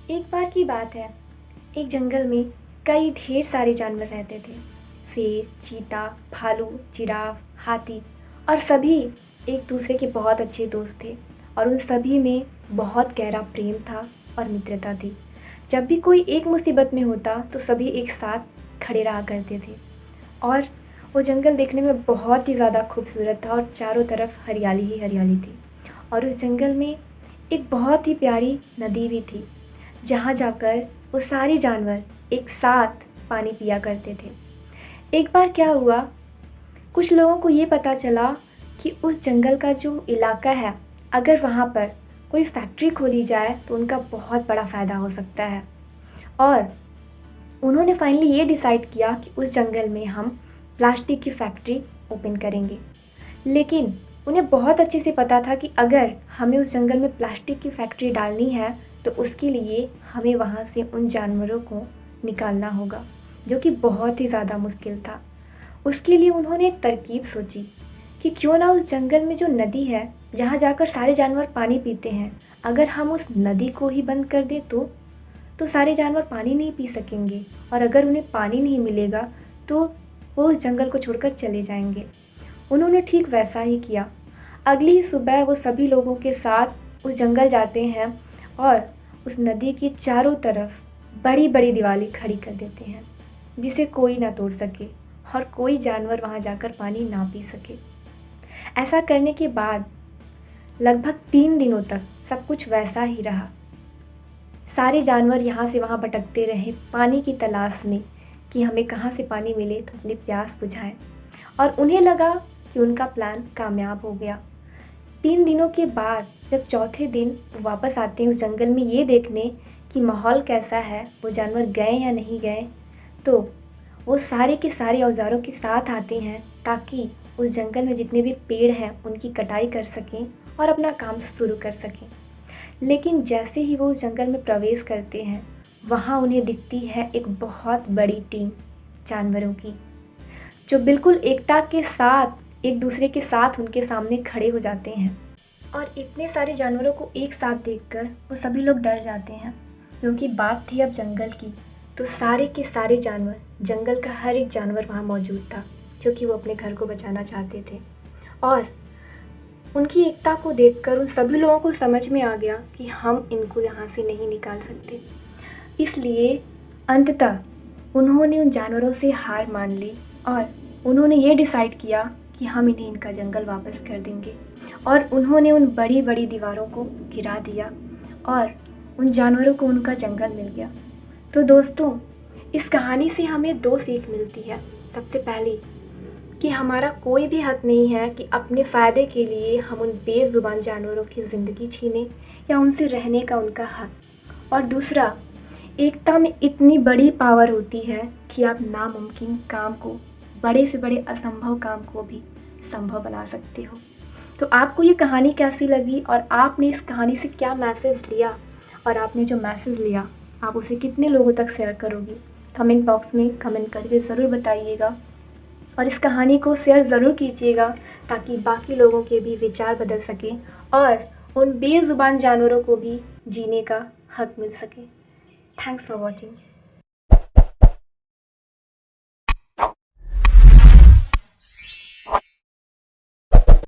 एक बार की बात है। एक जंगल में कई ढेर सारे जानवर रहते थे। शेर, चीता, भालू, जिराफ, हाथी और सभी एक दूसरे के बहुत अच्छे दोस्त थे। और उन सभी में बहुत गहरा प्रेम था और मित्रता थी। जब भी कोई एक मुसीबत में होता तो सभी एक साथ खड़े रहा करते थे। और वो जंगल देखने में बहुत ही ज़्यादा खूबसूरत था और चारों तरफ हरियाली ही हरियाली थी। और उस जंगल में एक बहुत ही प्यारी नदी भी थी, जहाँ जाकर वो सारे जानवर एक साथ पानी पिया करते थे। एक बार क्या हुआ, कुछ लोगों को ये पता चला कि उस जंगल का जो इलाका है, अगर वहाँ पर कोई फैक्ट्री खोली जाए तो उनका बहुत बड़ा फ़ायदा हो सकता है। और उन्होंने फाइनली ये डिसाइड किया कि उस जंगल में हम प्लास्टिक की फैक्ट्री ओपन करेंगे। लेकिन उन्हें बहुत अच्छे से पता था कि अगर हमें उस जंगल में प्लास्टिक की फैक्ट्री डालनी है तो उसके लिए हमें वहाँ से उन जानवरों को निकालना होगा, जो कि बहुत ही ज़्यादा मुश्किल था। उसके लिए उन्होंने एक तरकीब सोची कि क्यों ना उस जंगल में जो नदी है, जहाँ जाकर सारे जानवर पानी पीते हैं, अगर हम उस नदी को ही बंद कर दें तो सारे जानवर पानी नहीं पी सकेंगे। और अगर उन्हें पानी नहीं मिलेगा तो वो उस जंगल को छोड़कर चले जाएंगे। उन्होंने ठीक वैसा ही किया। अगली ही सुबह वो सभी लोगों के साथ उस जंगल जाते हैं और उस नदी के चारों तरफ बड़ी बड़ी दीवारें खड़ी कर देते हैं, जिसे कोई ना तोड़ सके और कोई जानवर वहाँ जाकर पानी ना पी सके। ऐसा करने के बाद लगभग 3 दिनों तक सब कुछ वैसा ही रहा। सारे जानवर यहाँ से वहाँ भटकते रहे पानी की तलाश में कि हमें कहाँ से पानी मिले तो अपनी प्यास बुझाएं। और उन्हें लगा कि उनका प्लान कामयाब हो गया। 3 दिनों के बाद जब चौथे दिन वो वापस आते हैं उस जंगल में ये देखने कि माहौल कैसा है, वो जानवर गए या नहीं गए, तो वो सारे के सारे औजारों के साथ आते हैं ताकि उस जंगल में जितने भी पेड़ हैं उनकी कटाई कर सकें और अपना काम शुरू कर सकें। लेकिन जैसे ही वो उस जंगल में प्रवेश करते हैं, वहाँ उन्हें दिखती है एक बहुत बड़ी टीम जानवरों की, जो बिल्कुल एकता के साथ एक दूसरे के साथ उनके सामने खड़े हो जाते हैं। और इतने सारे जानवरों को एक साथ देखकर वो सभी लोग डर जाते हैं, क्योंकि बात थी अब जंगल की। तो सारे के सारे जानवर, जंगल का हर एक जानवर वहाँ मौजूद था, क्योंकि वो अपने घर को बचाना चाहते थे। और उनकी एकता को देखकर उन सभी लोगों को समझ में आ गया कि हम इनको यहाँ से नहीं निकाल सकते। इसलिए अंततः उन्होंने उन जानवरों से हार मान ली और उन्होंने ये डिसाइड किया कि हम इन्हें इनका जंगल वापस कर देंगे। और उन्होंने उन बड़ी बड़ी दीवारों को गिरा दिया और उन जानवरों को उनका जंगल मिल गया। तो दोस्तों, इस कहानी से हमें 2 सीख मिलती है। सबसे पहली कि हमारा कोई भी हक नहीं है कि अपने फ़ायदे के लिए हम उन बेज़ुबान जानवरों की ज़िंदगी छीनें या उनसे रहने का उनका हक। और दूसरा, एकता में इतनी बड़ी पावर होती है कि आप नामुमकिन काम को, बड़े से बड़े असंभव काम को भी संभव बना सकते हो। तो आपको ये कहानी कैसी लगी और आपने इस कहानी से क्या मैसेज लिया, और आपने जो मैसेज लिया आप उसे कितने लोगों तक शेयर करोगे? कमेंट बॉक्स में कमेंट करके ज़रूर बताइएगा। और इस कहानी को शेयर ज़रूर कीजिएगा ताकि बाकी लोगों के भी विचार बदल सकें और उन बेज़ुबान जानवरों को भी जीने का हक मिल सके। Thanks for watching.